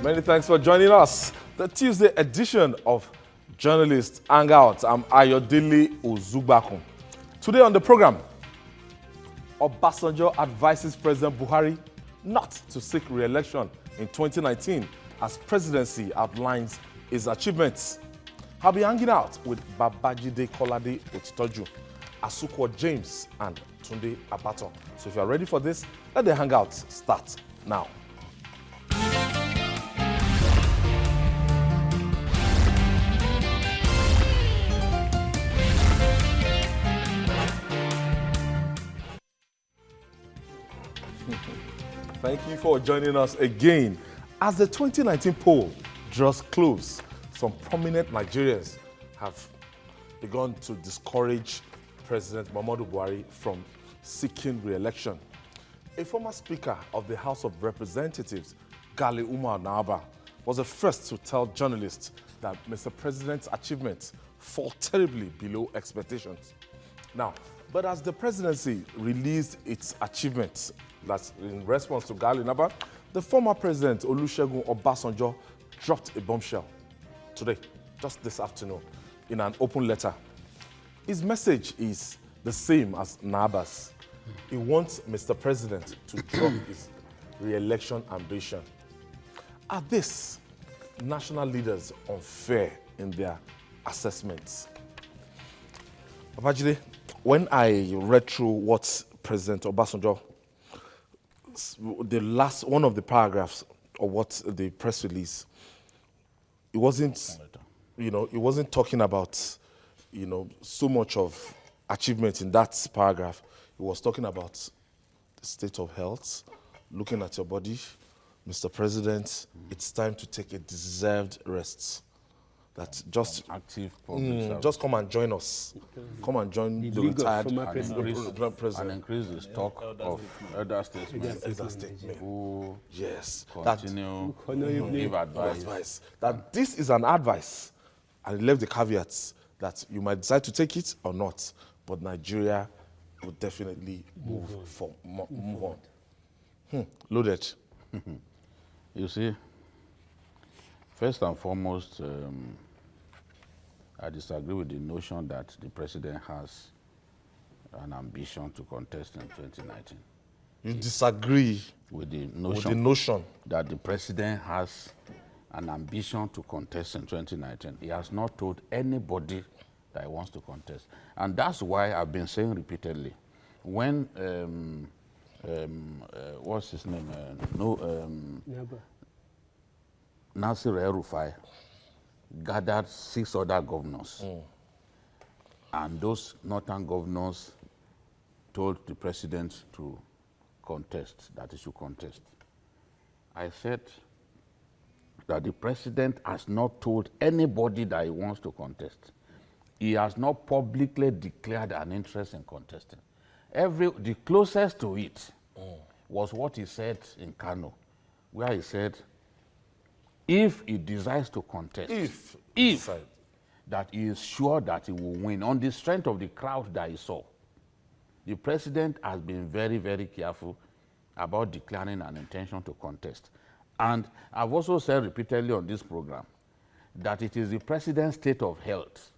Many thanks for joining us. The Tuesday edition of Journalist Hangout. I'm Ayodele Ozugbakun. Today on the program, Obasanjo advises President Buhari not to seek re-election in 2019 as presidency outlines his achievements. I'll be hanging out with Babajide Kolade Otitoju, Asukwo James, and Tunde Abaton. So if you're ready for this, let the hangout start now. Thank you for joining us again. As the 2019 poll draws close, some prominent Nigerians have begun to discourage President Muhammadu Buhari from seeking re-election. A former Speaker of the House of Representatives, Gali Umar Naaba, was the first to tell journalists that Mr. President's achievements fall terribly below expectations. Now, but as the presidency released its achievements, that's in response to Gali Naaba, the former president, Olusegun Obasanjo, dropped a bombshell today, just this afternoon, in an open letter. His message is the same as Naaba's. He wants Mr. President to drop his re-election ambition. Are these national leaders unfair in their assessments? Babajide, when I read through what President Obasanjo, one of the paragraphs of what the press release, it wasn't, it wasn't talking about, so much of achievement in that paragraph. It was talking about the state of health, looking at your body. Mr. President, it's time to take a deserved rest. That just active just come and join us. Come and join the retired president. And increase the stock of elder statesmen who continue to give advice. That this is an advice, and he left the caveats that you might decide to take it or not, but Nigeria will definitely move on. Loaded. You see, first and foremost, I disagree with the notion that the president has an ambition to contest in 2019. You disagree with the notion that the president has an ambition to contest in 2019. He has not told anybody that he wants to contest. And that's why I've been saying repeatedly, when, what's his name? Nasir El-Rufai gathered 6 other governors. And those northern governors told the president to contest, that he should contest. I said that the president has not told anybody that he wants to contest. He has not publicly declared an interest in contesting. The closest to it was what he said in Kano, where he said, if he decides to contest, that he is sure that he will win on the strength of the crowd that he saw. The president has been very, very careful about declaring an intention to contest. And I've also said repeatedly on this program that it is the president's state of health,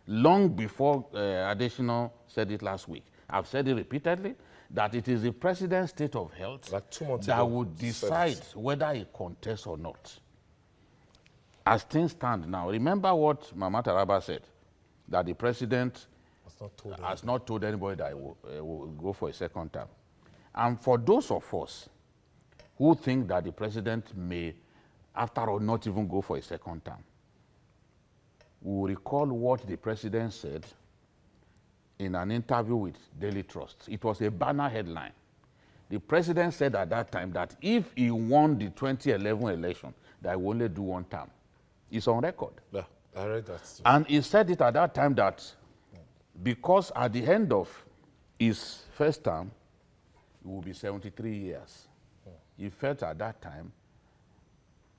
long before Additional said it last week. I've said it repeatedly, that it is the president's state of health that would decide whether he contests or not. As things stand now, remember what Mama Taraba said, that the president has not told anybody that he will go for a second term. And for those of us who think that the president may, after all, not even go for a second term, we will recall what the president said in an interview with Daily Trust. It was a banner headline. The president said at that time that if he won the 2011 election, that he will only do 1 term. It's on record. Yeah, I read that too. And he said it at that time that because at the end of his first term, he will be 73 years. He felt at that time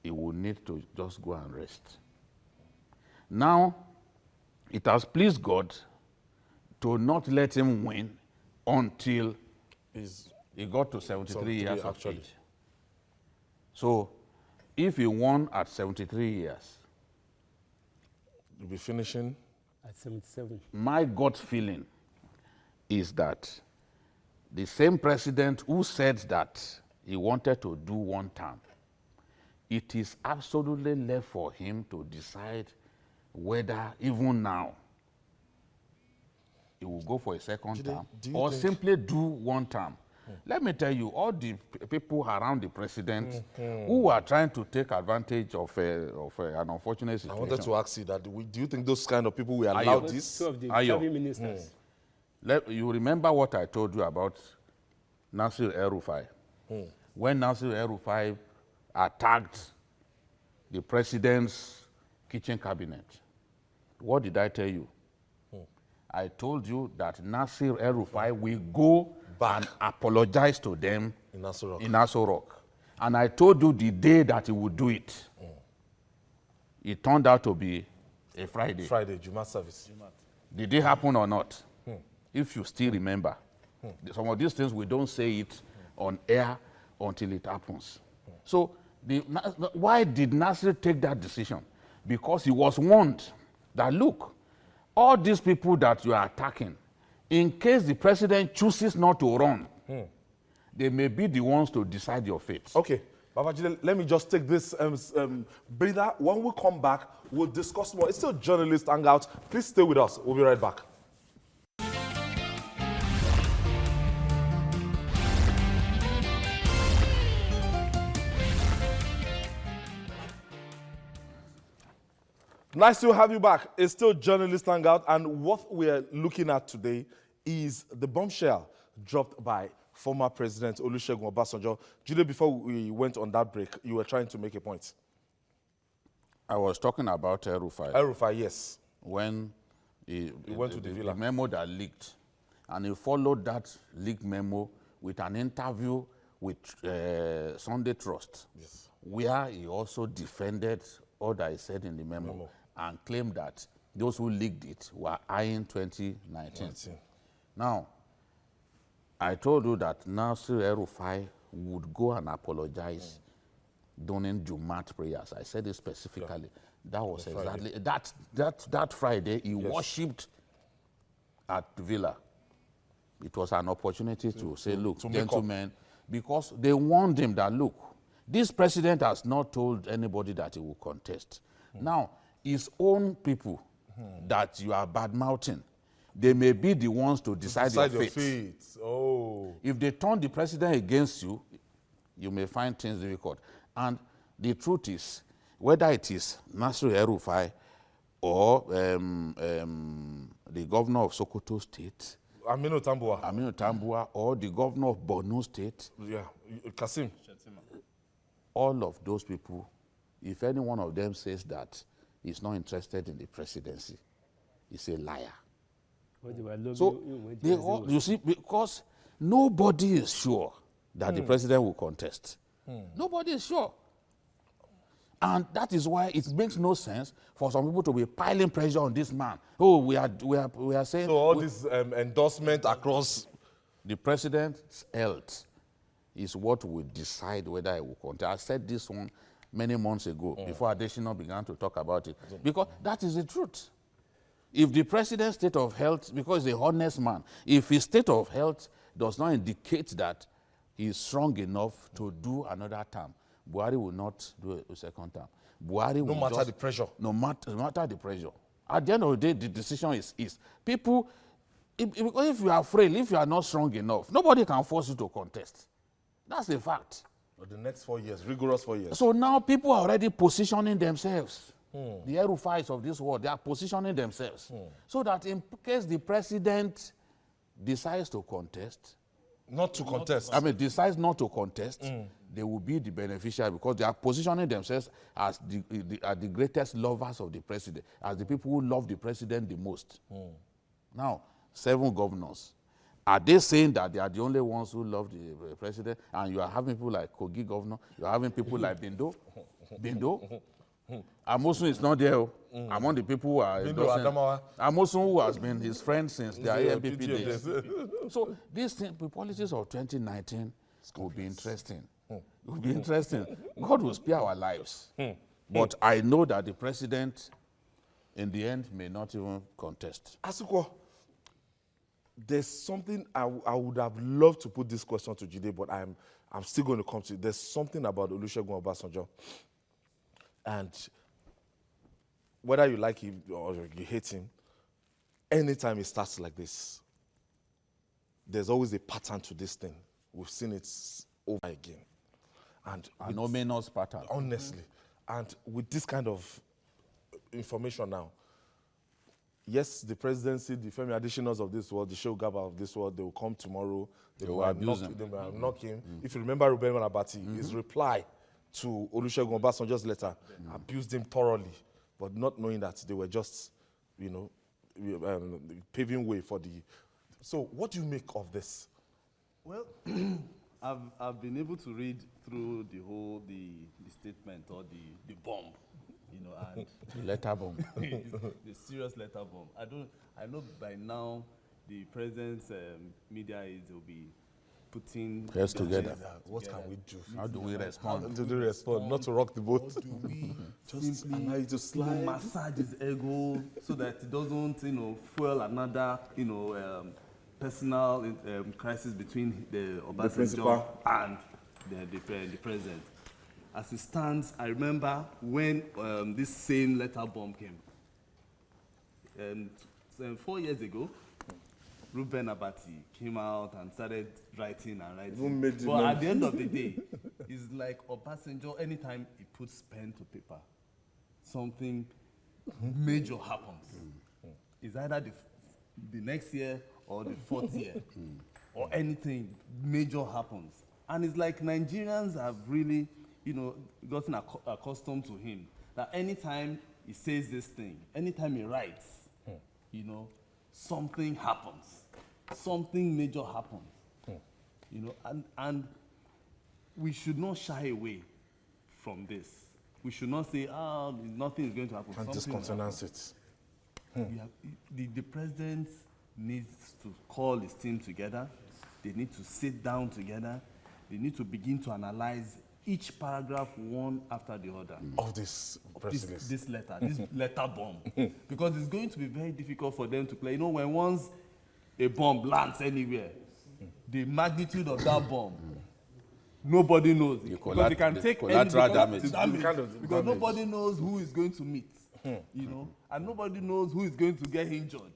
he would need to just go and rest. Now, it has pleased God to not let him win until he got to 73 years of age. So If he won at 73 years, You'll be finishing. At 77. my gut feeling is that the same president who said that he wanted to do one term, it is absolutely left for him to decide whether even now he will go for a second term or simply do one term. Let me tell you, all the people around the president who are trying to take advantage of an unfortunate situation. I wanted to ask you that. Do you think those kind of people will allow Those this? two of the Ayo. serving ministers. You remember what I told you about Nasir El-Rufai? When Nasir El-Rufai attacked the president's kitchen cabinet, what did I tell you? I told you that Nasir El-Rufai will go Back. and apologize to them In Aso Rock. in Aso Rock. And I told you the day that he would do it. It turned out to be a Friday. Friday, Juma service. Did it happen or not? If you still remember. Some of these things, we don't say it on air until it happens. So why did Nasir take that decision? Because he was warned that, look, all these people that you are attacking, in case the president chooses not to run, they may be the ones to decide your fate. Okay, Babajide, let me just take this breather. When we come back, we'll discuss more. It's still Journalist Hangout. Please stay with us. We'll be right back. Nice to have you back. It's still Journalist Hangout, and what we're looking at today is the bombshell dropped by former President Olusegun Obasanjo. Jude, before we went on that break, you were trying to make a point. I was talking about El-Rufai. El-Rufai, yes. When he went to the villa. The memo that leaked. And he followed that leaked memo with an interview with Sunday Trust, Yes. where he also defended all that he said in the memo. And claimed that those who leaked it were eyeing 2019. Now, I told you that Nasir El-Rufai would go and apologize during Jumat prayers. I said it specifically. That was exactly that Friday. He worshipped at the villa. It was an opportunity to say, look, gentlemen, because they warned him that, look, this president has not told anybody that he will contest. Now, his own people that you are bad-mouthing, they may be the ones to decide your fate. Oh. If they turn the president against you, you may find things difficult. And the truth is, whether it is Nasir El-Rufai or the governor of Sokoto State, Aminu Tambuwa, or the governor of Borno State, Yeah, Kasim. all of those people, if any one of them says that he's not interested in the presidency, he's a liar. So, you see, because nobody is sure that the president will contest. Nobody is sure. And that is why it makes no sense for some people to be piling pressure on this man. Oh, we are saying... So all this endorsement across... The president's health is what will decide whether he will contest. I said this one many months ago, before Adesina began to talk about it, because that is the truth. If the president's state of health, because he's a honest man, if his state of health does not indicate that he is strong enough to do another term, Buhari will not do a second term. Buhari will No matter the pressure. No matter the pressure. At the end of the day, the decision is people, because if you are frail, if you are not strong enough, nobody can force you to contest. That's a fact. For the next 4 years, rigorous 4 years. So now people are already positioning themselves. The El-Rufais of this world, they are positioning themselves. So that in case the president decides to contest, Not to contest. decides not to contest, they will be the beneficiary because they are positioning themselves as the greatest lovers of the president, as the people who love the president the most. Now, 7 governors. Are they saying that they are the only ones who love the president? And you are having people like Kogi governor, you are having people like Bindo. Amosun is not there. Among the people who are Amosun, who has been his friend since the AMPP days. So these things, the politics of 2019 will be interesting. It will be interesting. God will spare our lives. But I know that the president, in the end, may not even contest. Asuko, there's something I would have loved to put this question to Jide, but I'm still going to come to it. There's something about Olusegun Obasanjo, and whether you like him or you hate him, anytime it starts like this, there's always a pattern to this thing. We've seen it over again. And An ominous pattern. honestly, and with this kind of information now, yes, the presidency, the Femi Adesina's of this world, the Shehu Gaba of this world, they will come tomorrow. They will abuse him. They will knock him. If you remember Ruben Abati, his reply to Olusegun Obasanjo's letter abused him thoroughly, but not knowing that they were just, paving way for the. So, what do you make of this? Well, I've been able to read through the whole the statement or the bomb, and Letter bomb. the serious letter bomb. I know by now the president's media aides will be putting Heads together. What can we do? How do we respond? How do we respond? Not to rock the boat. How do we Just simply allow it to slide. massage his ego so that it doesn't, fuel another, personal crisis between the Obasanjo principal. and the president. As it stands, I remember when this same letter bomb came. 4 years ago, Ruben Abati came out and started writing and writing. But at the end of the day, it's like Obasanjo, anytime he puts pen to paper, something major happens. It's either the next year or the fourth year, or anything major happens. And it's like Nigerians have really, gotten accustomed to him. That anytime he says this thing, anytime he writes, something happens. Something major happens. And we should not shy away from this. We should not say, nothing is going to happen. And discountenance it. The president needs to call his team together. They need to sit down together. They need to begin to analyze each paragraph one after the other. Of this presidency. This letter bomb. Because it's going to be very difficult for them to play. When once a bomb lands anywhere, the magnitude of that bomb, nobody knows it. Because they can take collateral damage. Because nobody knows who is going to meet. And nobody knows who is going to get injured.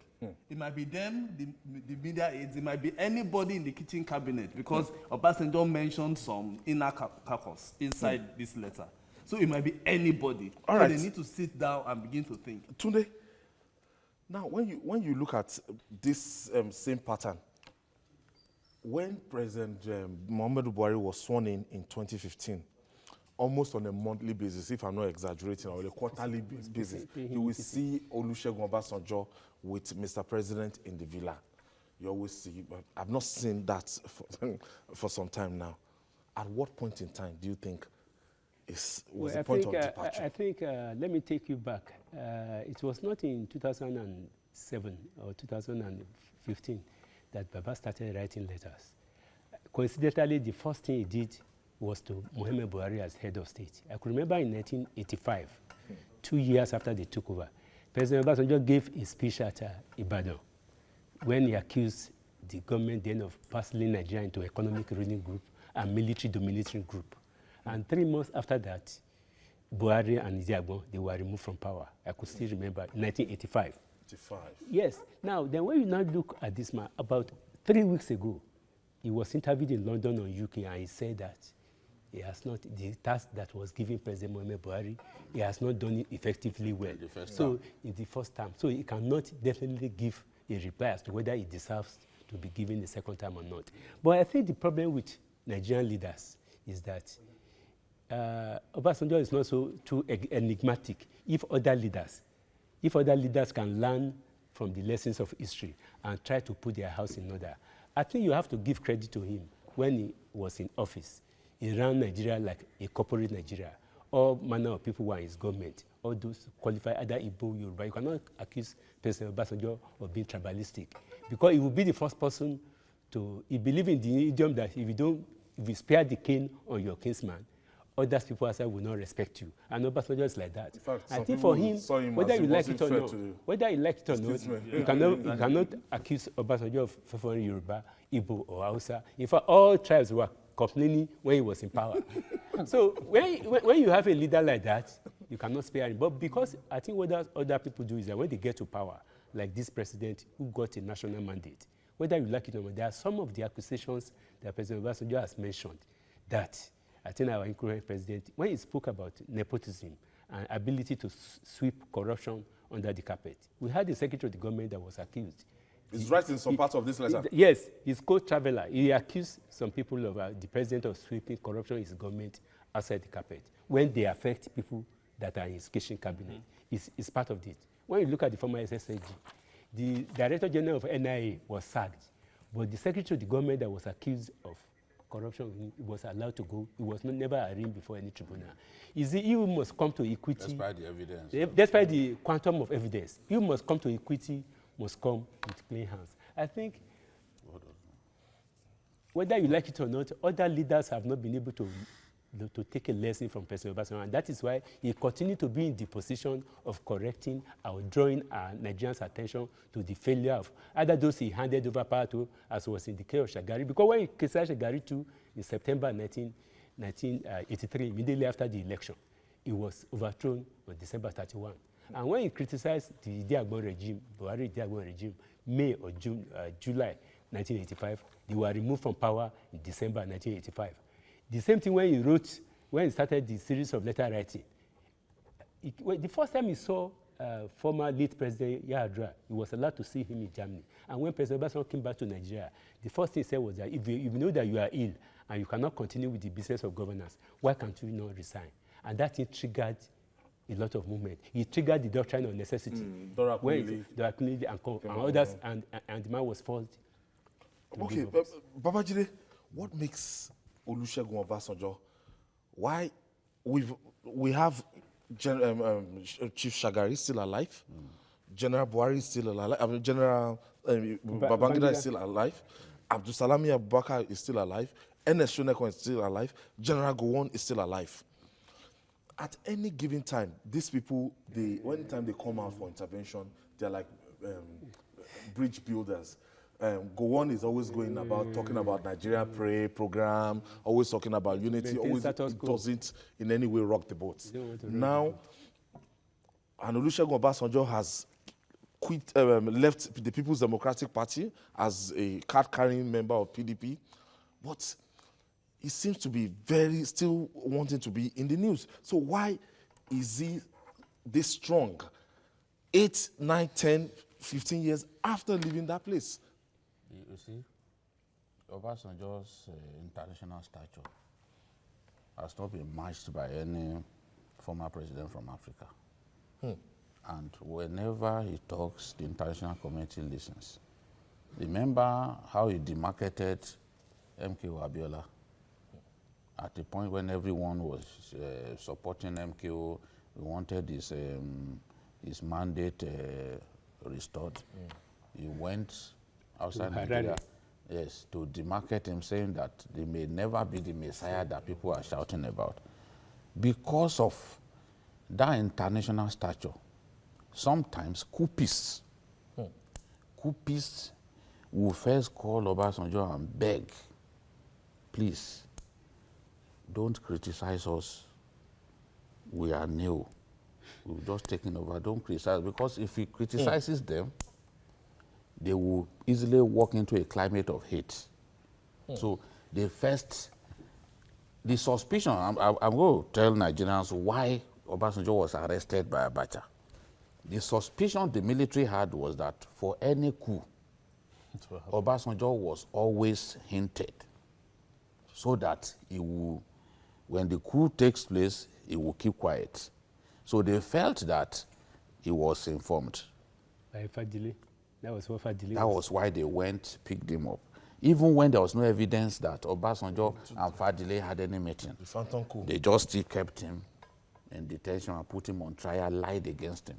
It might be them, the media aides, it might be anybody in the kitchen cabinet, because Obasanjo mentioned some inner caucus inside this letter. So it might be anybody. All right. They need to sit down and begin to think. Tunde, now when you look at this same pattern, when President Muhammadu Buhari was sworn in 2015, almost on a monthly basis, if I'm not exaggerating, or a quarterly basis, you will see Olusegun Obasanjo with Mr. President in the villa. You always see, but I've not seen that for some time now. At what point in time do you think was the point of departure? I think, let me take you back. It was not in 2007 or 2015 that Baba started writing letters. Coincidentally, the first thing he did was to Muhammad Buhari as head of state. I could remember in 1985, 2 years after they took over, President Obasanjo gave a speech at Ibadan when he accused the government then of parceling Nigeria into economic ruling group and military dominating group. And 3 months after that, Buhari and Iziagbon, they were removed from power. I could still remember, 1985. 85. Yes. Now, then when you now look at this man, about 3 weeks ago, he was interviewed in London on UK, and he said that he has not, the task that was given President Muhammad Buhari, he has not done it effectively well. In the first term. So he cannot definitely give a reply as to whether he deserves to be given the second time or not. But I think the problem with Nigerian leaders is that Obasanjo is not so too enigmatic. If other leaders can learn from the lessons of history and try to put their house in order, I think you have to give credit to him. When he was in office, he ran Nigeria like a corporate Nigeria. All manner of people were in his government. All those qualified, either Igbo, Yoruba. You cannot accuse President Obasanjo of being tribalistic, because he will be the first person to. He believes in the idiom that if if you spare the cane on your kinsman, other people outside will not respect you. And Obasanjo is like that. In fact, I think for him, whether you like it or not, you cannot accuse Obasanjo of favoring Yoruba, Igbo, or Hausa. In fact, all tribes were complaining when he was in power. So when you have a leader like that, you cannot spare him. But because I think what other people do is that when they get to power, like this president who got a national mandate, whether you like it or not, there are some of the accusations that President Obasanjo has mentioned that I think our incoming president, when he spoke about nepotism and ability to sweep corruption under the carpet, we had the secretary of the government that was accused. He's writing some part of this letter. Yes, he's co-traveler. He accused some people of the president of sweeping corruption in his government outside the carpet when they affect people that are in his kitchen cabinet. It's part of it. When you look at the former SSAG, the Director General of NIA was sacked, but the secretary of the government that was accused of corruption was allowed to go. He was never arraigned before any tribunal. You must come to equity. Despite the evidence. Despite the quantum of evidence. You must come to equity, must come with clean hands. I think, whether you like it or not, other leaders have not been able to take a lesson from President Obasanjo, and that is why he continued to be in the position of correcting or drawing Nigerians' attention to the failure of either those he handed over power to, as was in the case of Shagari. Because when he criticized Shagari too in September 1983, immediately after the election, he was overthrown on December 31. And when he criticized the Idi regime, Buhari Idi regime, May or June, July 1985, they were removed from power in December 1985. The same thing when he started the series of letter writing. The first time he saw former late President Yar'Adua, he was allowed to see him in Germany. And when President Obasanjo came back to Nigeria, the first thing he said was that if you know that you are ill and you cannot continue with the business of governance, why can't you not resign? And that thing triggered a lot of movement. He triggered the doctrine of necessity. Dora Akunle and others, and the man was forced. Okay, Babajide, what makes Olusegun Obasanjo, why we have Chief Shagari still alive, General Buhari is still alive, General Babangida is still alive, Abdul Salami Abubakar is still alive, Ernest Shonekan is still alive, General Gowon is still alive. At any given time, these people, anytime they come out for intervention, they're like bridge builders. Gowon is always going about talking about Nigeria Pray program, always talking about unity, always doesn't in any way rock the boat. Now, Olusegun Obasanjo has left the People's Democratic Party as a card-carrying member of PDP, but he seems to be still wanting to be in the news. So why is he this strong 8, 9, 10, 15 years after leaving that place? You see, Obasanjo's international stature has not been matched by any former president from Africa. And whenever he talks, the international community listens. Remember how he demarketed MKO Abiola at the point when everyone was supporting MKO. We wanted his mandate restored. He went outside Nigeria, yes, to demarcate him, saying that they may never be the Messiah that people are shouting about. Because of that international stature, sometimes coupists will first call Obasanjo and beg, please, don't criticize us. We are new. We've just taken over. Don't criticize, because if he criticizes them, they will easily walk into a climate of hate. So the suspicion, I'm going to tell Nigerians why Obasanjo was arrested by Abacha. The suspicion the military had was that for any coup, Obasanjo was always hinted so that he will, when the coup takes place, he will keep quiet. So they felt that he was informed. By Fadile. That was what Fadile That was why they went, picked him up. Even when there was no evidence that Obasanjo and Fadile had any meeting, they just still kept him in detention and put him on trial, lied against him.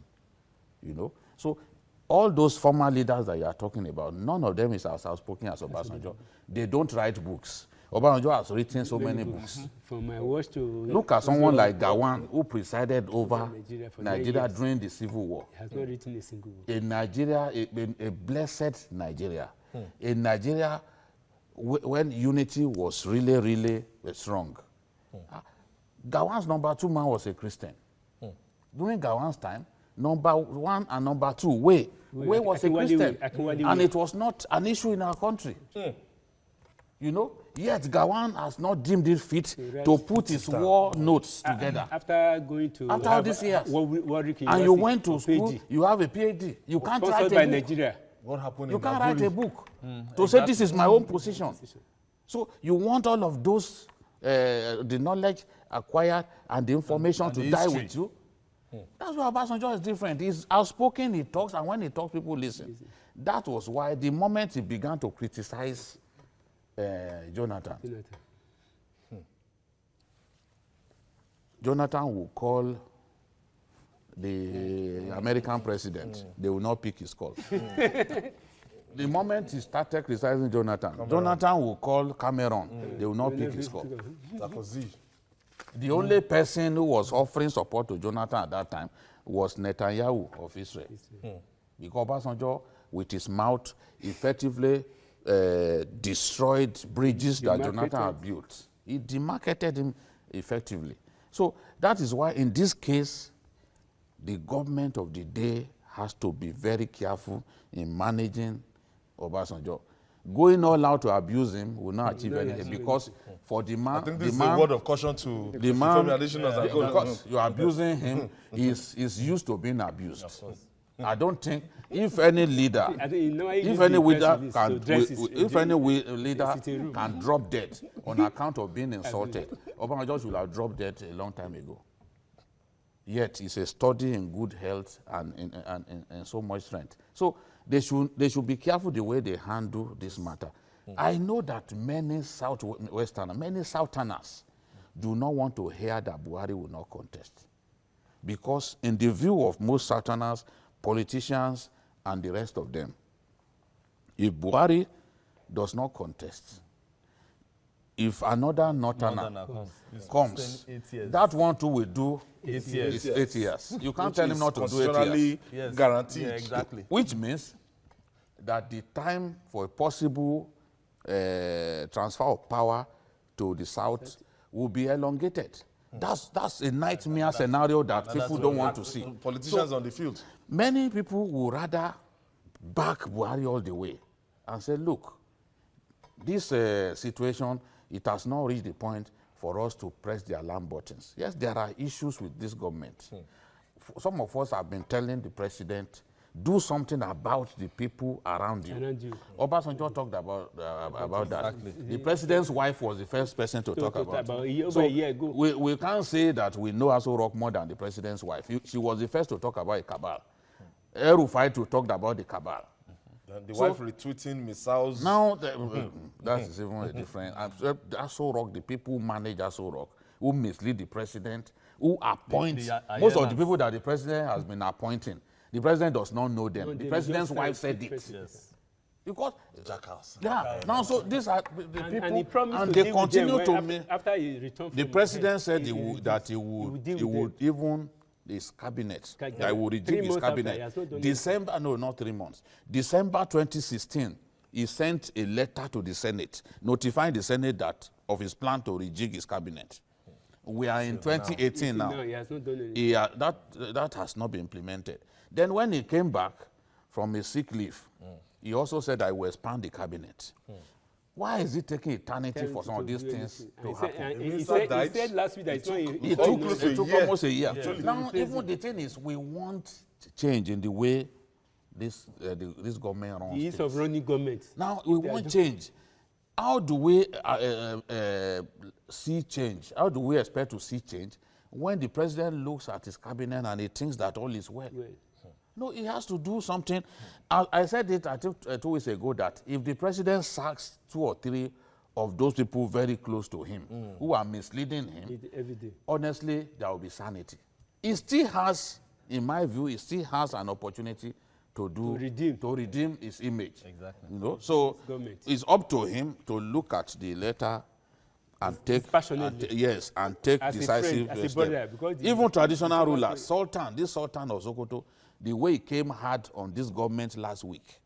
You know? So all those former leaders that you are talking about, none of them is as outspoken as Obasanjo. They don't write books. Obasanjo has written so many books. From my watch to... Look at someone like Gawan, who presided over Nigeria years. during the Civil War. He has not written a single book. A Nigeria, a blessed Nigeria. A Nigeria when unity was really, really strong. Gawan's number 2 man was a Christian. During Gawan's time, number 1 and number 2, Way was a Christian. And it was not an issue in our country. You know, yet Gawan has not deemed it fit to put his war notes together. After going to... After all these years. And you went to school, you have a PhD. You can't write a book. Nigeria. What happened You can't write a book to say this is my own position. So you want all of those, the knowledge acquired and the information and to the die history. with you. That's why Obasanjo is different. He's outspoken, he talks, and when he talks, people listen. That was why the moment he began to criticize Jonathan, Jonathan will call the American president. They will not pick his call. The moment he started criticizing Jonathan, Jonathan will call Cameron. They will not pick his call. The only person who was offering support to Jonathan at that time was Netanyahu of Israel. Because Obasanjo, with his mouth, effectively destroyed bridges that Jonathan had built. He demarketed him effectively. So that is why in this case, the government of the day has to be very careful in managing Obasanjo. Going all out to abuse him will not achieve anything, because for the man... I think this is a word of caution to the man. Because you are abusing him, he's used to being abused. I don't think if any leader, if any leader can drop dead on account of being insulted, Obasanjo should have dropped dead a long time ago. Yet it's a study in good health and in so much strength. So they should be careful the way they handle this matter. I know that many Southwesterners, many Southerners do not want to hear that Buhari will not contest. Because in the view of most Southerners, politicians, and the rest of them, if Buhari does not contest, if another Northerner comes, that one too will do 8 years. 8 years. You can't tell him not to do 8 years. Yes. Guaranteed. Yeah, exactly. Which means that the time for a possible transfer of power to the South will be elongated. That's a nightmare scenario that people don't want to see. Politicians on the field. Many people would rather back Buhari all the way and say, look, this situation, it has not reached the point for us to press the alarm buttons. Yes, there are issues with this government. Some of us have been telling the president, do something about the people around you. Obasanjo talked about that. Exactly. The president's wife was the first person to talk about it. So a year ago. We can't say that we know Aso Rock more than the president's wife. She was the first to talk about a cabal. El-Rufai talked about the cabal. The wife retweeting missiles. Now, that is even a different... Aso Rock, the people who manage Aso Rock, who mislead the president, who appoint... most of the people that the president has been appointing, the president does not know them. The president's wife said it. Yes. Because... Jackals. Yeah. Now, so these are the people... And he promised and to they continue to... After he returned from... The president said he would even... his cabinet. I will reject his cabinet. December, no, not 3 months. December 2016, he sent a letter to the Senate, notifying the Senate that of his plan to rejig his cabinet. We are in 2018 now. No, he has not done anything. That has not been implemented. Then when he came back from a sick leave, he also said, I will expand the cabinet. Why is it taking eternity for some of these things to happen? He said last week that it took almost a year. Now, even the thing is, we want change in the way this government runs. The ease of running government. Now, we want change. How do we see change? How do we expect to see change when the president looks at his cabinet and he thinks that all is well? No, he has to do something. I said it, I think 2 weeks ago, that if the president sacks 2 or 3 of those people very close to him who are misleading him, honestly, there will be sanity. He still has, in my view, he still has an opportunity to redeem his image. Exactly. You know, so it's up to him to look at the letter and take as decisive a friend, as a steps. brother, because Even traditional rulers, this Sultan of Sokoto, the way he came hard on this government last week,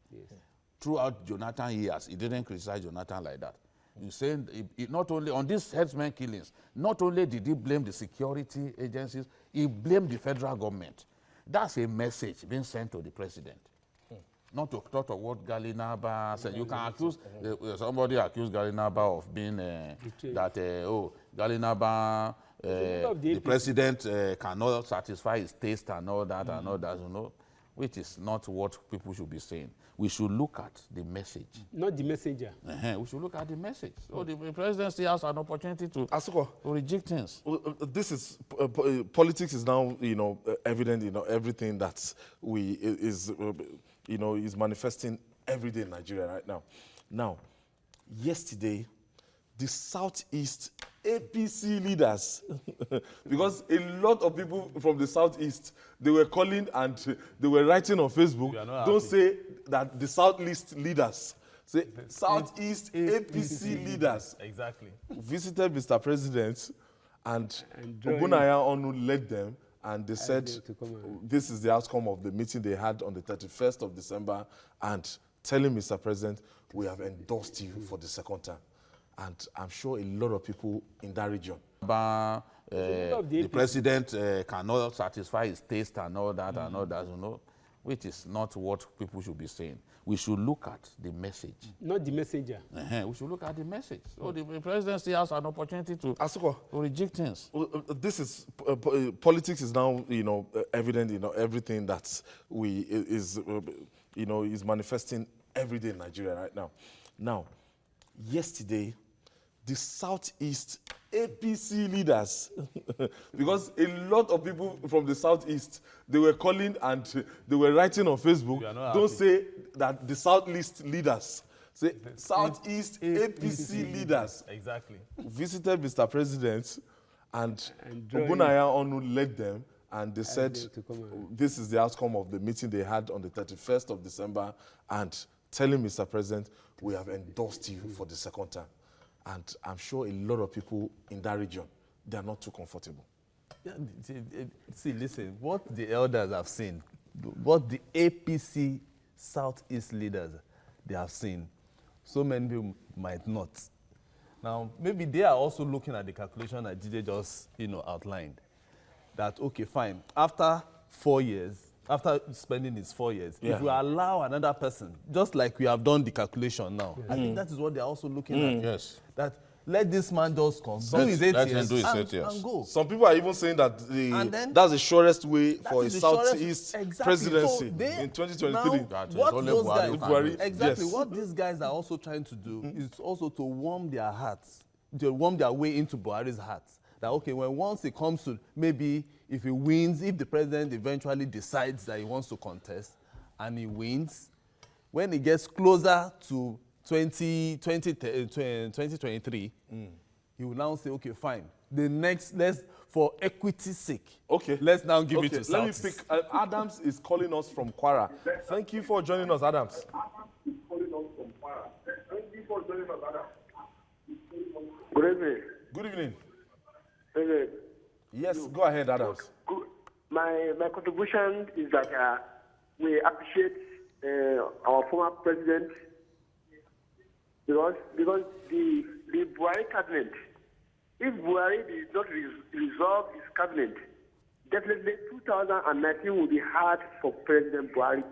throughout Jonathan years, he didn't criticize Jonathan like that. He said, not only on these herdsmen killings, not only did he blame the security agencies, he blamed the federal government. That's a message being sent to the president. Not to talk of what Galinaba said. You can accuse, somebody accused Galinaba of being Galinaba, the president cannot satisfy his taste and all that and all that, you know, which is not what people should be saying. We should look at the message. Not the messenger. We should look at the message. So the president still has an opportunity to reject things. This is politics is now, you know, evident. You know, everything that is manifesting every day in Nigeria right now. Now, yesterday, the Southeast APC leaders, because a lot of people from the Southeast, they were calling and they were writing on Facebook, don't say that the Southeast leaders, say Southeast APC leaders. Exactly. Visited Mr. President and Obunaya Onu led them, and they said this is the outcome of the meeting they had on the 31st of December, and telling Mr. President, we have endorsed you for the second time. And I'm sure a lot of people in that region. The president cannot satisfy his taste and all that and all that, you know, which is not what people should be saying. We should look at the message. Not the messenger. We should look at the message. So the president still has an opportunity to reject things. This is politics is now, you know, evident. You know, everything that is manifesting every day in Nigeria right now. Now, yesterday, the Southeast APC leaders, because a lot of people from the Southeast, they were calling and they were writing on Facebook, don't say that the Southeast leaders, say Southeast APC leaders. Exactly. Visited Mr. President and Obunaya Onu led them, and they said this is the outcome of the meeting they had on the 31st of December, and telling Mr. President, we have endorsed you for the second time. And I'm sure a lot of people in that region, they are not too comfortable. Yeah, see, listen, what the elders have seen, what the APC Southeast leaders, they have seen, so many people might not. Now, maybe they are also looking at the calculation that DJ just, outlined. That, okay, fine, after 4 years, after spending his 4 years, if we allow another person, just like we have done the calculation now, I think that is what they're also looking at. Yes. That let this man just come, do his 8 years, and go. Some people are even saying that that's the surest way for a Southeast presidency in 2023. What these guys are also trying to do is also to warm their hearts, to warm their way into Buhari's heart. That, okay, once it comes to maybe if he wins, if the president eventually decides that he wants to contest and he wins, when he gets closer to 2023, he will now say, okay, fine. The next, for equity's sake, let's now give it to Southeast. Let me pick, Adams is calling us from Kwara. Thank you for joining us, Adams. Good evening. Good evening. Okay. Yes, go ahead, Adams. Good. My contribution is that we appreciate our former president because the Buhari cabinet, if Buhari did not resolve his cabinet, definitely 2019 will be hard for President Buhari.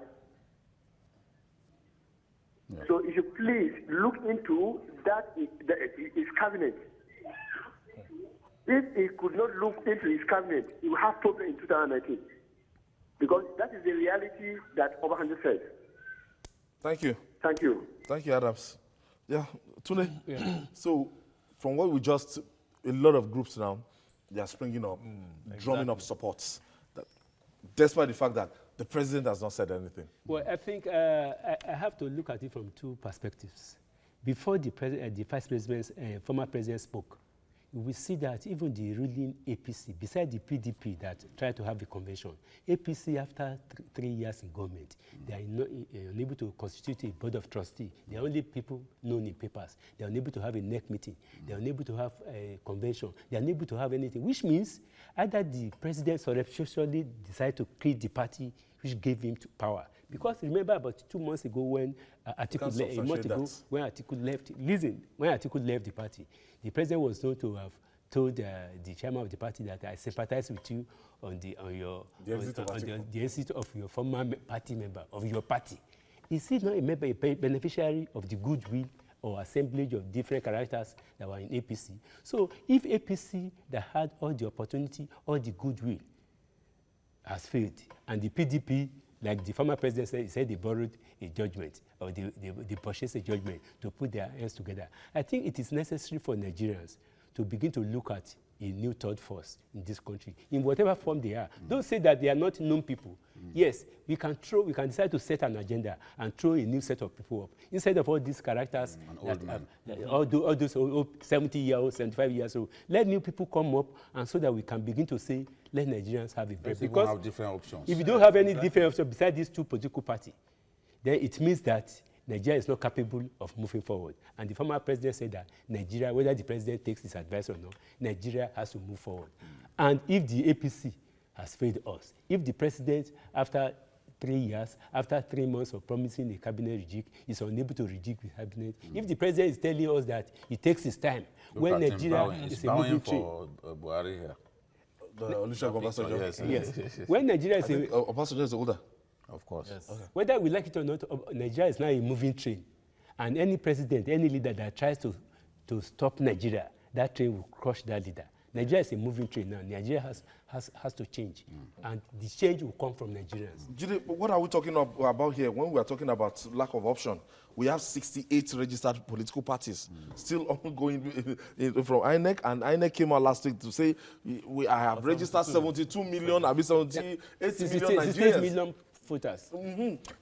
Yeah. So if you please look into that his cabinet. If he could not look into his cabinet, he will have problem in 2019. Because that is the reality that Obasanjo said. Thank you. Thank you. Thank you, Adams. Yeah, Tune. So, from what we just, a lot of groups now, they are springing up, drumming up supports. Despite the fact that the president has not said anything. Well, I think I have to look at it from two perspectives. Before the vice president, former president spoke, we see that even the ruling APC, besides the PDP that tried to have a convention, APC after 3 years in government, they are unable to constitute a board of trustees. They are only people known in papers. They are unable to have a NEC meeting. They are unable to have a convention. They are unable to have anything, which means either the president surreptitiously decided to create the party which gave him to power. Because remember about 2 months ago when Atiku left the party, the president was known to have told the chairman of the party that I sympathize with you on the exit of your former party member of your party. Is he not a member, a beneficiary of the goodwill or assemblage of different characters that were in APC? So if APC that had all the opportunity, all the goodwill has failed, and the PDP, like the former president said, he said they borrowed a judgment, or they purchased a judgment to put their hands together. I think it is necessary for Nigerians to begin to look at a new third force in this country, in whatever form they are. Don't say that they are not known people. Yes, we can decide to set an agenda and throw a new set of people up. Instead of all these characters, all those 70-year-olds, 75-years-old, let new people come up, and so that we can begin to say, let Nigerians have a break. Because have different options. If you don't have any different options besides these two political parties, then it means that Nigeria is not capable of moving forward. And the former president said that Nigeria, whether the president takes his advice or not, Nigeria has to move forward. And if the APC has failed us, if the president, after 3 years, after 3 months of promising a cabinet rejig, is unable to rejig the cabinet, if the president is telling us that it takes his time, when Nigeria is a moving train. Buhari here. The Olusegun Obasanjo. Yes. When Nigeria is Obasanjo is older. Of course. Yes. Okay. Whether we like it or not, Nigeria is now a moving train. And any president, any leader that tries to stop Nigeria, that train will crush that leader. Nigeria is a moving train now. Nigeria has to change. And the change will come from Nigerians. Jide, what are we talking about here when we are talking about lack of option? We have 68 registered political parties still ongoing from INEC, and INEC came out last week to say I have registered 72 million, 78 million Nigerians. 68 million voters.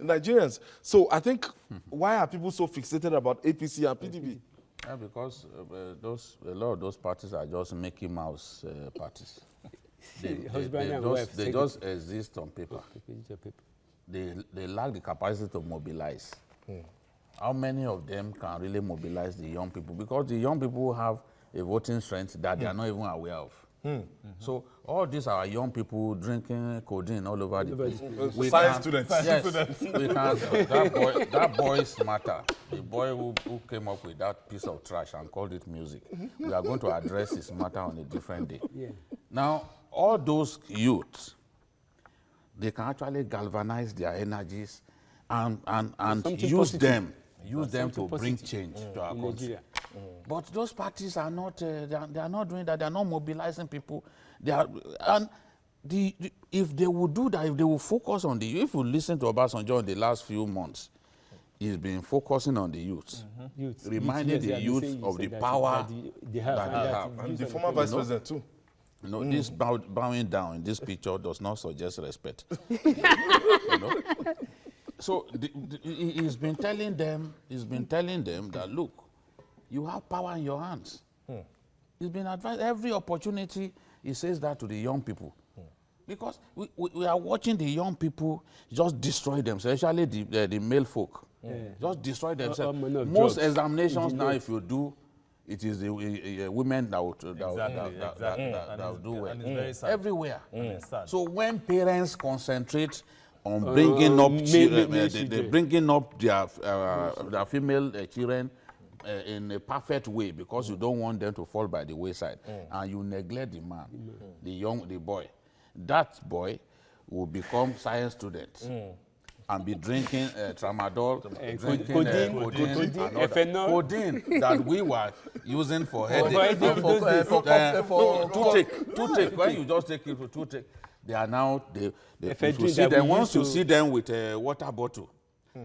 Nigerians. So I think, why are people so fixated about APC and PDP? Yeah, because a lot of those parties are just Mickey Mouse parties. They just exist on paper. They lack the capacity to mobilize. How many of them can really mobilize the young people? Because the young people have a voting strength that they are not even aware of. So all these are young people drinking codeine all over the place. Science students. Yes, we can. That boy is smarter. The boy who came up with that piece of trash and called it music. We are going to address his matter on a different day. Yeah. Now, all those youths, they can actually galvanize their energies and use them. Use them to bring change to our country. But those parties are not, they are not doing that. They are not mobilizing people. They are, and if they would do that, if they will focus on the, if you listen to Obasanjo in the last few months, he's been focusing on the youth, reminding the youth of the power that they have. And the former vice president too. You know, this bowing down in this picture does not suggest respect. So he's been telling them that, look, you have power in your hands. He's been advised every opportunity. He says that to the young people. Because we are watching the young people just destroy themselves, especially the male folk. Just destroy themselves. Most examinations now, if you do, it is the women that will do well. And it's very sad. Everywhere. Sad. So when parents concentrate on bringing up children, bringing up their female children in a perfect way, because you don't want them to fall by the wayside, and you neglect the man, the boy. That boy will become science student and be drinking tramadol, drinking codeine that we were using for headache, for toothache. When you just take it for toothache, they are now, once you see them with a water bottle.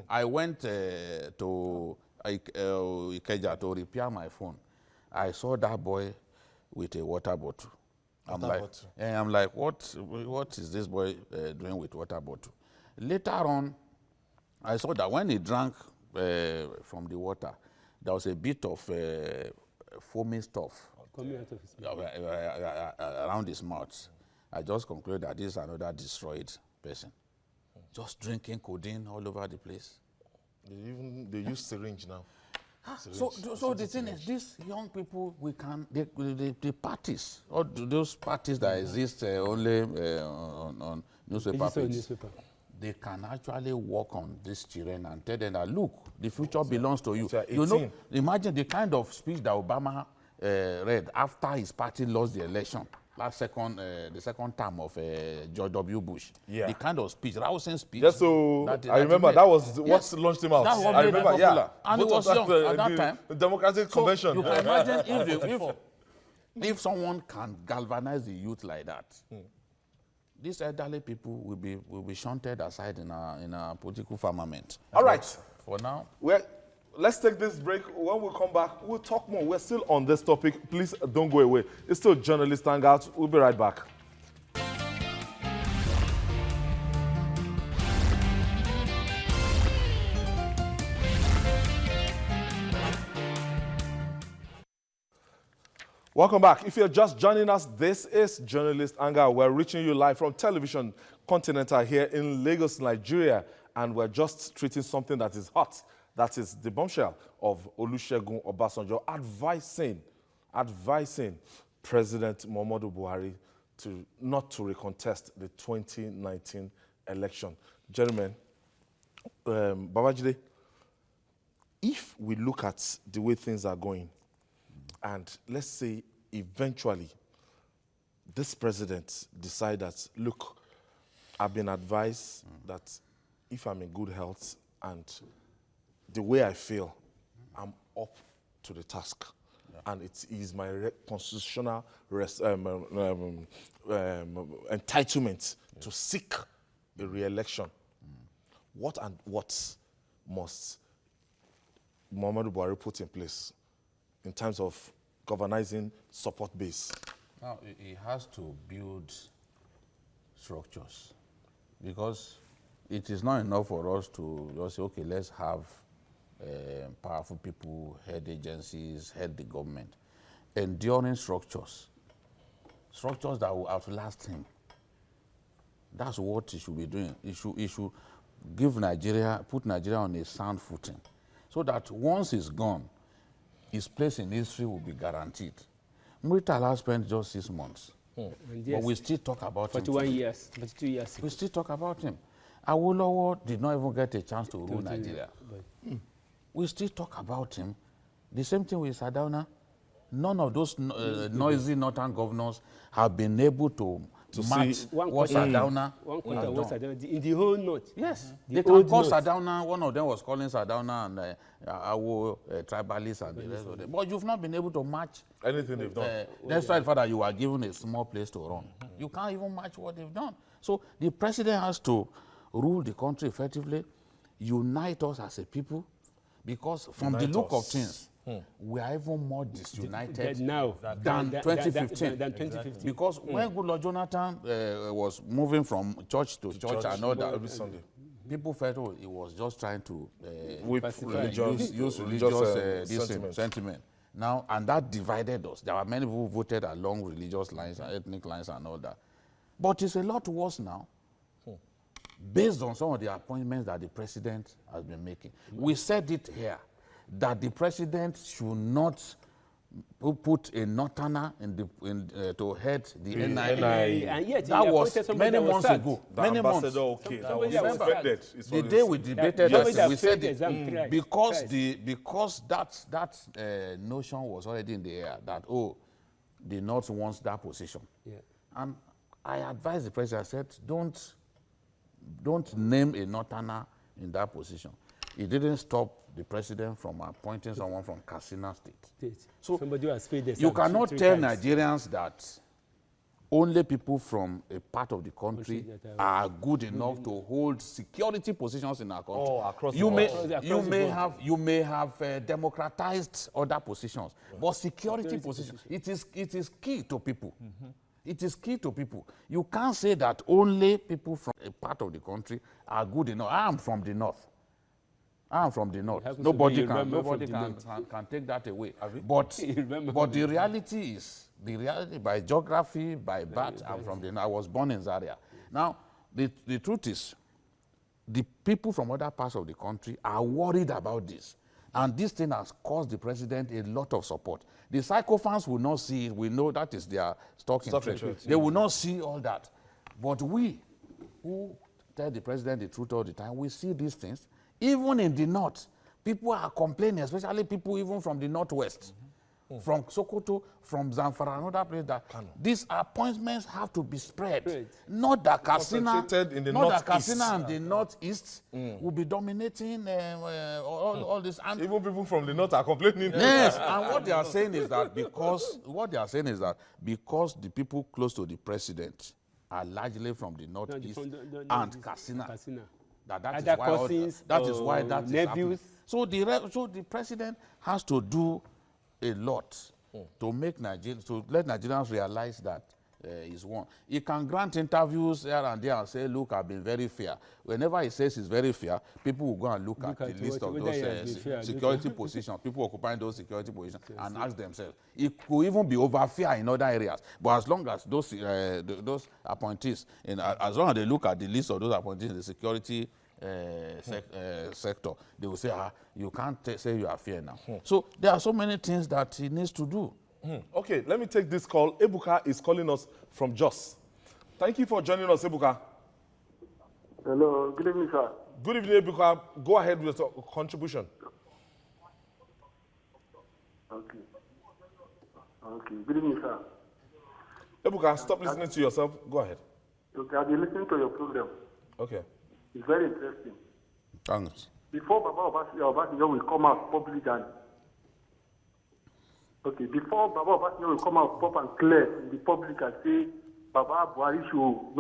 I went to Ikeja to repair my phone. I saw that boy with a water bottle. I'm like, what is this boy doing with water bottle? Later on, I saw that when he drank from the water, there was a bit of foamy stuff Coming out of his mouth. Around his mouth. I just conclude that this is another destroyed person. Just drinking codeine all over the place. They use syringe now. So the thing is, these young people, the parties, or those parties that exist only on newspaper pages, they can actually work on this children and tell them that, look, the future belongs to you. You know, imagine the kind of speech that Obama read after his party lost the election, the second term of George W. Bush. Yeah. The kind of speech, rousing speech. Yes, so I remember that was what launched him out. That's what I remember, yeah. And it was young at that time. The Democratic Convention. You can imagine if someone can galvanize the youth like that, these elderly people will be shunted aside in a political firmament. All right. For now, let's take this break. When we come back, we'll talk more. We're still on this topic. Please don't go away. It's still Journalist Hangout. We'll be right back. Welcome back. If you're just joining us, this is Journalist Hangout. We're reaching you live from Television Continental here in Lagos, Nigeria, and we're just treating something that is hot. That is the bombshell of Olusegun Obasanjo advising President Muhammadu Buhari not to recontest the 2019 election. Gentlemen, Babajide, if we look at the way things are going, and let's say eventually this president decides that, look, I've been advised that if I'm in good health and the way I feel, I'm up to the task. Yeah. And it is my constitutional entitlement to seek a re-election. What must Muhammadu Buhari put in place in terms of governing support base? Now, he has to build structures, because it is not enough for us to just say, okay, let's have powerful people head agencies, head the government. Enduring structures that will outlast him. That's what he should be doing. He should put Nigeria on a sound footing, so that once he's gone, his place in history will be guaranteed. Muritala spent just 6 months, but we still talk about him. 42 years. We still talk about him. Awolowo did not even get a chance to rule Nigeria. We still talk about him. The same thing with Sardauna. None of those noisy northern governors have been able to match what Sardauna. In the whole north. Yes. They can call Sardauna. One of them was calling Sardauna and Awo tribalists and the rest of them. But you've not been able to match anything they've done. Despite the fact that you are given a small place to run. You can't even match what they've done. So the president has to rule the country effectively, unite us as a people, because from the look of things, we are even more disunited now than 2015. Exactly. Because when Goodluck Jonathan was moving from church to church and all that, every Sunday, people felt he was just trying to use religious sentiment. Now, and that divided us. There were many people who voted along religious lines and ethnic lines and all that. But it's a lot worse now, based on some of the appointments that the president has been making. We said it here, that the president should not put a northerner to head the NIA. And yet, that was many months ago. Many months. Okay, that was expected. The day we debated that, we said it because that notion was already in the air, that, oh, the North wants that position. Yeah. And I advised the president, I said, don't name a northerner in that position. It didn't stop the president from appointing someone from Katsina State. So somebody has failed you cannot tell Nigerians that only people from a part of the country are good enough to hold security positions in our country. Oh, across you may have democratized other positions, but security positions, it is key to people. It is key to people. You can't say that only people from a part of the country are good enough. I am from the north. I'm from the north. happens to Nobody be a can member from the can take that away. you? But remember but the reality is by geography, by birth, I'm from the north. I was born in Zaria. Now the truth is, the people from other parts of the country are worried about this. And this thing has caused the president a lot of support. The sycophants will not see it. We know that is their stock in trade. They will not see all that. But we, who tell the president the truth all the time, we see these things. Even in the north, people are complaining, especially people even from the northwest, from Sokoto, from Zamfara, another place, that these appointments have to be spread. Not that Katsina and the northeast will be dominating all this. And even people from the north are complaining. yes, and what they are saying is that because the people close to the president are largely from the northeast and Katsina. That is why that is happening. So the president has to do a lot to make Nigerians, to let Nigerians realize that he's won. He can grant interviews here and there and say, look, I've been very fair. Whenever he says he's very fair, people will go and look at the list of those security positions, people occupying those security positions, and ask themselves. It could even be over fair in other areas. But as long as those appointees, as long as they look at the list of those appointees in the security sector, they will say, you can't say you are fair now. So there are so many things that he needs to do. Okay, let me take this call. Ebuka is calling us from Jos. Thank you for joining us, Ebuka. Hello, good evening, sir. Good evening, Ebuka. Go ahead with your contribution. Okay. Good evening, sir. Ebuka, stop listening to yourself. Go ahead. Okay, I've been listening to your program. Okay. It's very interesting. Thanks. Before Baba Obasanjo will come out public and before Baba Obasanjo will come out pop and clear in the public and say Baba Buhari should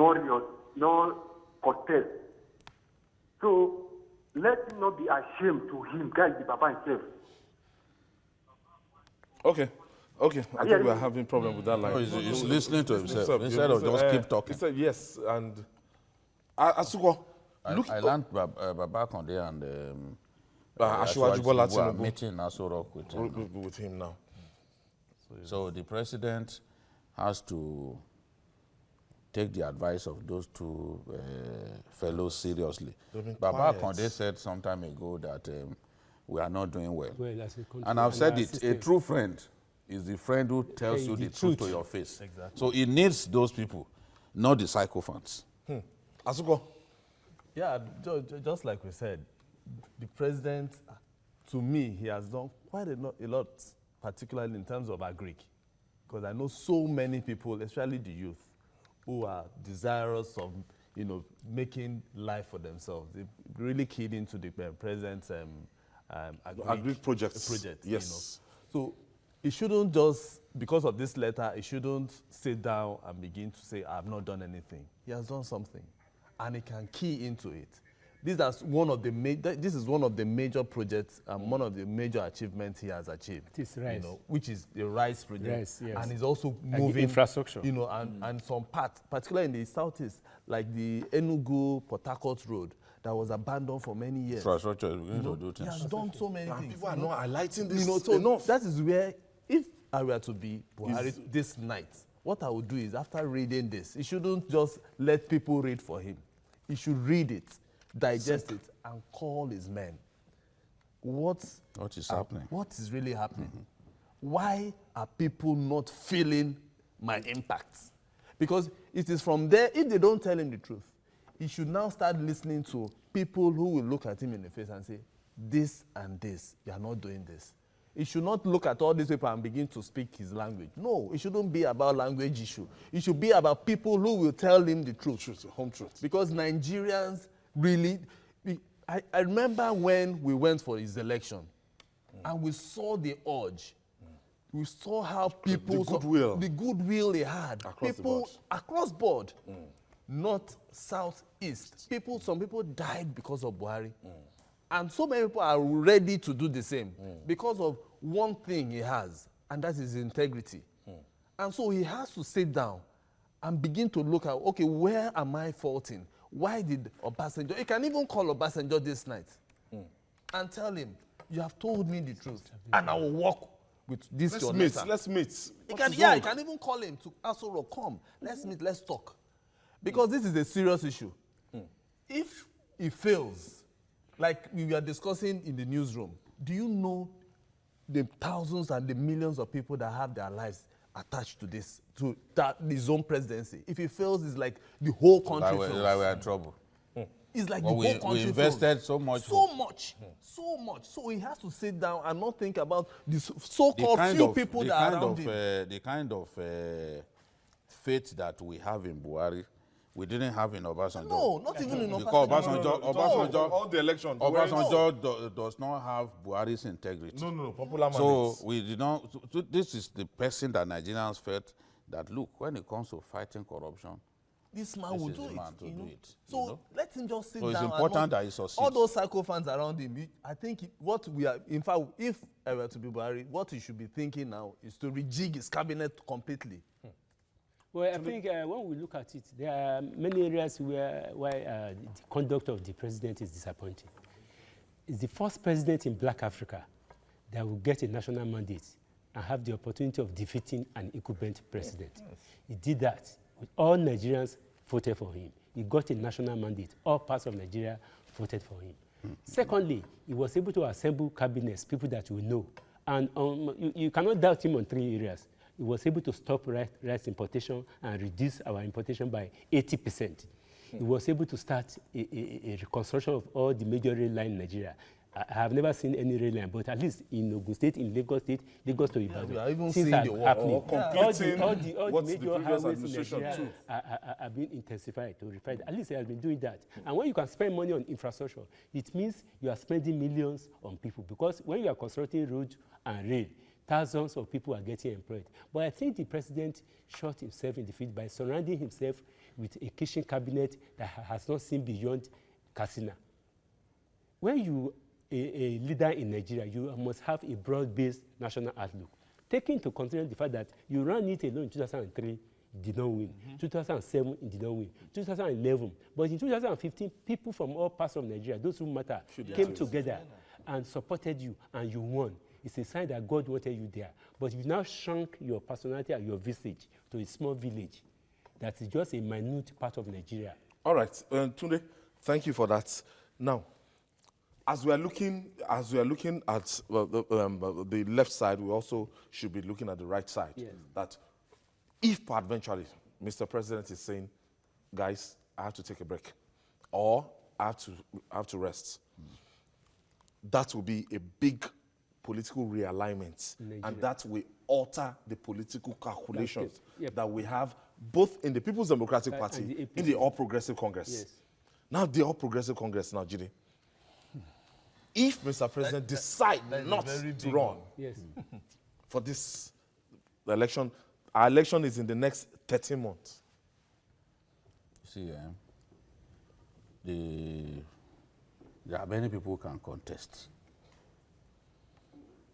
no contest. So let him not be ashamed to him, guys, the Baba himself. Okay. I think we are having a problem with that line. No, he's listening to himself instead of just keep talking. He said yes, and Asuko. I learned Baba Konde and Asiwaju Bola Tinubu meeting Aso Rock with him now. So the president has to take the advice of those two fellows seriously. Baba Konde said some time ago that we are not doing well. And I've said it, a true friend is the friend who tells you the truth to your face. Exactly. So he needs those people, not the sycophants. Asuko. Yeah, just like we said, the president, to me, he has done quite a lot, particularly in terms of agric. Because I know so many people, especially the youth, who are desirous of, making life for themselves. They really keyed into the president's agric projects. Yes. So he shouldn't just, because of this letter, he shouldn't sit down and begin to say, I've not done anything. He has done something. And he can key into it. This is one of the major projects and one of the major achievements he has achieved. It is rice. Which is the rice project. Rice, yes. And he's also moving infrastructure. And some parts, particularly in the southeast, like the Enugu-Port Harcourt road that was abandoned for many years. Infrastructure is beginning to do things. He has done so many things. People are not highlighting this enough. That is where, if I were to be Buhari this night, what I would do is, after reading this, he shouldn't just let people read for him. He should read it, digest it, and call his men. What is happening? What is really happening? Why are people not feeling my impacts? Because it is from there, if they don't tell him the truth, he should now start listening to people who will look at him in the face and say, this and this, you are not doing this. He should not look at all these people and begin to speak his language. No, it shouldn't be about language issue. It should be about people who will tell him the truth. Home truth. Because Nigerians really... I remember when we went for his election and we saw the urge. We saw how people... The goodwill they had. Across board. North, south, east. Some people died because of Buhari. And so many people are ready to do the same because of one thing he has, and that is integrity. And so he has to sit down and begin to look at, okay, where am I faulting? Why did Obasanjo... He can even call Obasanjo this night and tell him, you have told me the truth, and I will work with this Let's your meet. letter. Let's meet. You can even call him to also come. Let's meet, let's talk. Because this is a serious issue. If he fails, like we were discussing in the newsroom, do you know the thousands and the millions of people that have their lives attached to this, to his own presidency? If he fails, it's like the whole country fails. Like we're in trouble. It's like Well, the whole country we invested fails. so much. So much. So he has to sit down and not think about the so-called few people that are around him. The kind of faith that we have in Buhari, we didn't have in Obasanjo. No, not even in Because Obasanjo. All the elections. Obasanjo does not have Buhari's integrity. No, popular So mandates. we did not. So this is the person that Nigerians felt that, look, when it comes to fighting corruption, This man this will is do the man to it. do it. So you know? let him just sit So it's down. important and that he succeeds. all those psychophants around him, I think what we are, in fact, if I were to be Buhari, what he should be thinking now is to rejig his cabinet completely. Well, I think when we look at it, there are many areas where the conduct of the president is disappointing. It's the first president in Black Africa that will get a national mandate and have the opportunity of defeating an incumbent president. Yes. He did that. All Nigerians voted for him. He got a national mandate. All parts of Nigeria voted for him. Secondly, he was able to assemble cabinets, people that we know. And you cannot doubt him on 3 areas. He was able to stop rice importation and reduce our importation by 80%. He was able to start a reconstruction of all the major rail lines in Nigeria. I have never seen any rail line, but at least in Ogun State, in Lagos State, Lagos to Ibadan, we are even things seeing are the work. happening. All what the the major previous highways in administration Nigeria are being intensified to refine. At least they have been doing that. And when you can spend money on infrastructure, it means you are spending millions on people. Because when you are constructing roads and rail, thousands of people are getting employed. But I think the president shot himself in the feet by surrounding himself with a kitchen cabinet that has not seen beyond Katsina. When you a leader in Nigeria, you must have a broad-based national outlook. Taking into consideration the fact that you ran it alone in 2003, you did not win. 2007, you did not win. 2011, but in 2015, people from all parts of Nigeria, those who matter, came together and supported you, and you won. It's a sign that God wanted you there. But you now shrunk your personality and your visage to a small village that is just a minute part of Nigeria. All right, Tunde, thank you for that. Now, as we are looking at the left side, we also should be looking at the right side. Yes. That if eventually Mr. President is saying, guys, I have to take a break, or I have to rest, that will be a big political realignment, and that will alter the political calculations that we have both in the People's Democratic Party, in the All Progressive Congress. Yes. Now, the All Progressive Congress, now, Jide, if Mr. President decides not to run for this election, our election is in the next 13 months. See, there are many people who can contest.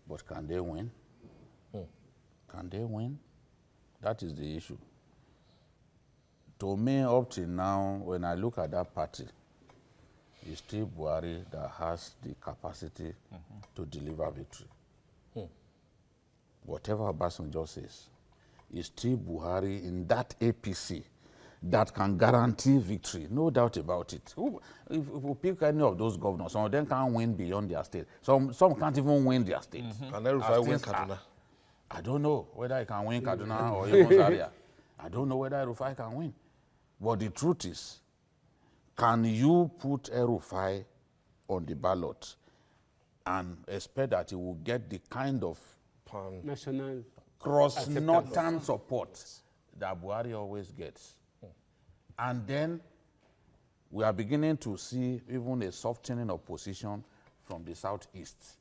But can they win? Can they win? That is the issue. To me, up till now, when I look at that party, it's still Buhari that has the capacity to deliver victory. Whatever Obasanjo says, it's still Buhari in that APC that can guarantee victory, no doubt about it. If we pick any of those governors, some of them can't win beyond their state. Some can't even win their state. Can Rufai win Kaduna? I don't know whether he can win Kaduna or even Zaria. I don't know whether Rufai can win. But the truth is, can you put Rufai on the ballot and expect that he will get the kind of National cross-northern support that Buhari always gets? And then we are beginning to see even a softening of position from the southeast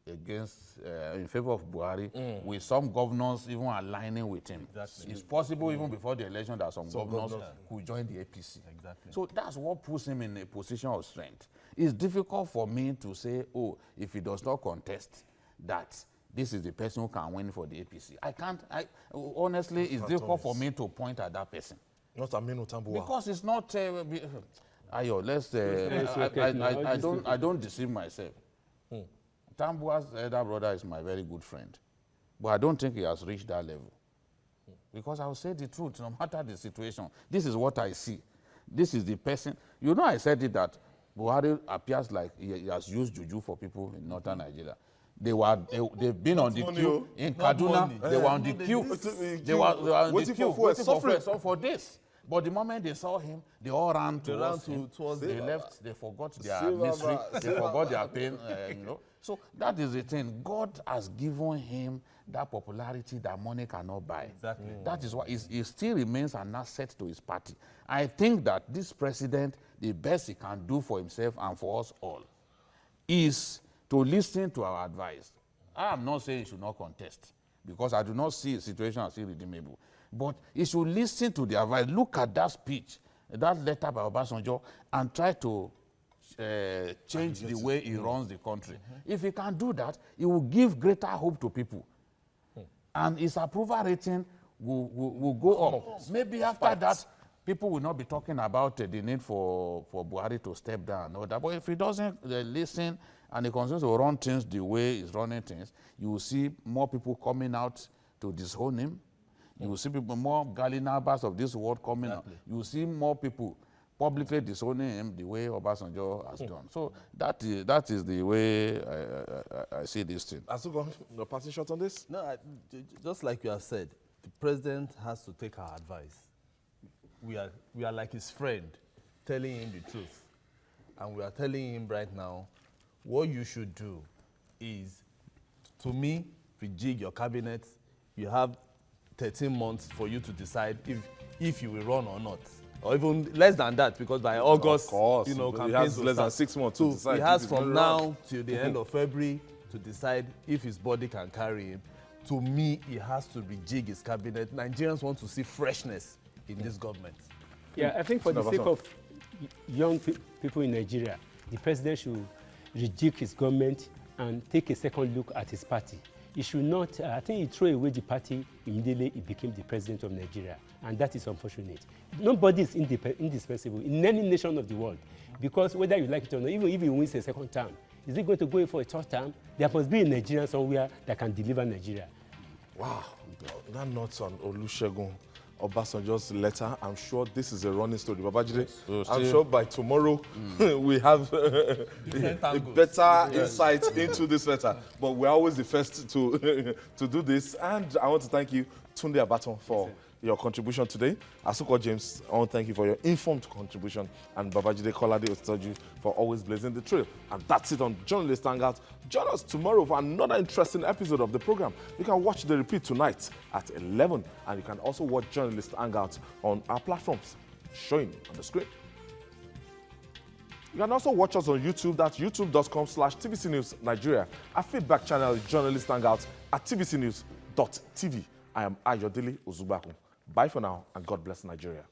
against, in favor of Buhari, with some governors even aligning with him. Exactly. It's possible even before the election that some governors could join the APC. Exactly. So that's what puts him in a position of strength. It's difficult for me to say, oh, if he does not contest, that this is the person who can win for the APC. I can't, honestly, it's difficult for me to point at that person. Not Aminu Tambuwa. Because it's not, Ayo, let's, I don't deceive myself. Tambuwa's elder brother is my very good friend. But I don't think he has reached that level. Because I will say the truth, no matter the situation. This is what I see. This is the person. You know, I said it that Buhari appears like he has used juju for people in northern Nigeria. They've been on the queue in Kaduna. They were on the queue. They were on the queue waiting for this. But the moment they saw him, they all ran towards him. They left. They forgot their misery. They forgot their pain. You know. So that is the thing. God has given him that popularity that money cannot buy. Exactly. That is why he still remains an asset to his party. I think that this president, the best he can do for himself and for us all, is to listen to our advice. I am not saying he should not contest, because I do not see a situation as irredeemable. But he should listen to the advice. Look at that speech, that letter by Obasanjo, and try to change the way he runs the country. If he can do that, he will give greater hope to people. And his approval rating will go up. Maybe after that, people will not be talking about the need for Buhari to step down and all that. But if he doesn't listen and he continues to run things the way he's running things, you will see more people coming out to disown him. You will see people, more Galinabas of this world coming out. You will see more people publicly disowning him the way Obasanjo has done. So that is the way I see this thing. Asuko, no passing shot on this? No, just like you have said, the president has to take our advice. We are like his friend, telling him the truth. And we are telling him right now, what you should do is, to me, rejig your cabinet. You have 13 months for you to decide if you will run or not. Or even less than that, because by August, of course, you know, he has less than 6 months to decide. He has from now till the end of February to decide if his body can carry him. To me, he has to rejig his cabinet. Nigerians want to see freshness in this government. Yeah, I think for the sake of young people in Nigeria, the president should rejig his government and take a second look at his party. He should not, I think he threw away the party immediately he became the president of Nigeria, and that is unfortunate. Nobody is indispensable in any nation of the world, because whether you like it or not, even if he wins a second term, is he going to go for a third term? There must be a Nigerian somewhere that can deliver Nigeria. Wow, that notes on Olusegun Obasanjo's letter. I'm sure this is a running story. Babajide, I'm sure by tomorrow we have a better insight into this letter. But we're always the first to do this. And I want to thank you, Tunde Abaton, for your contribution today. Asuko James, I want to thank you for your informed contribution. And Babajide Kolade Otoju for always blazing the trail. And that's it on Journalist Hangout. Join us tomorrow for another interesting episode of the program. You can watch the repeat tonight at 11. And you can also watch Journalist Hangout on our platforms, showing on the screen. You can also watch us on YouTube. That's youtube.com/TVC News Nigeria. Our feedback channel is Journalist Hangout at tvcnews.tv. I am Ayodele Ozubakun. Bye for now, and God bless Nigeria.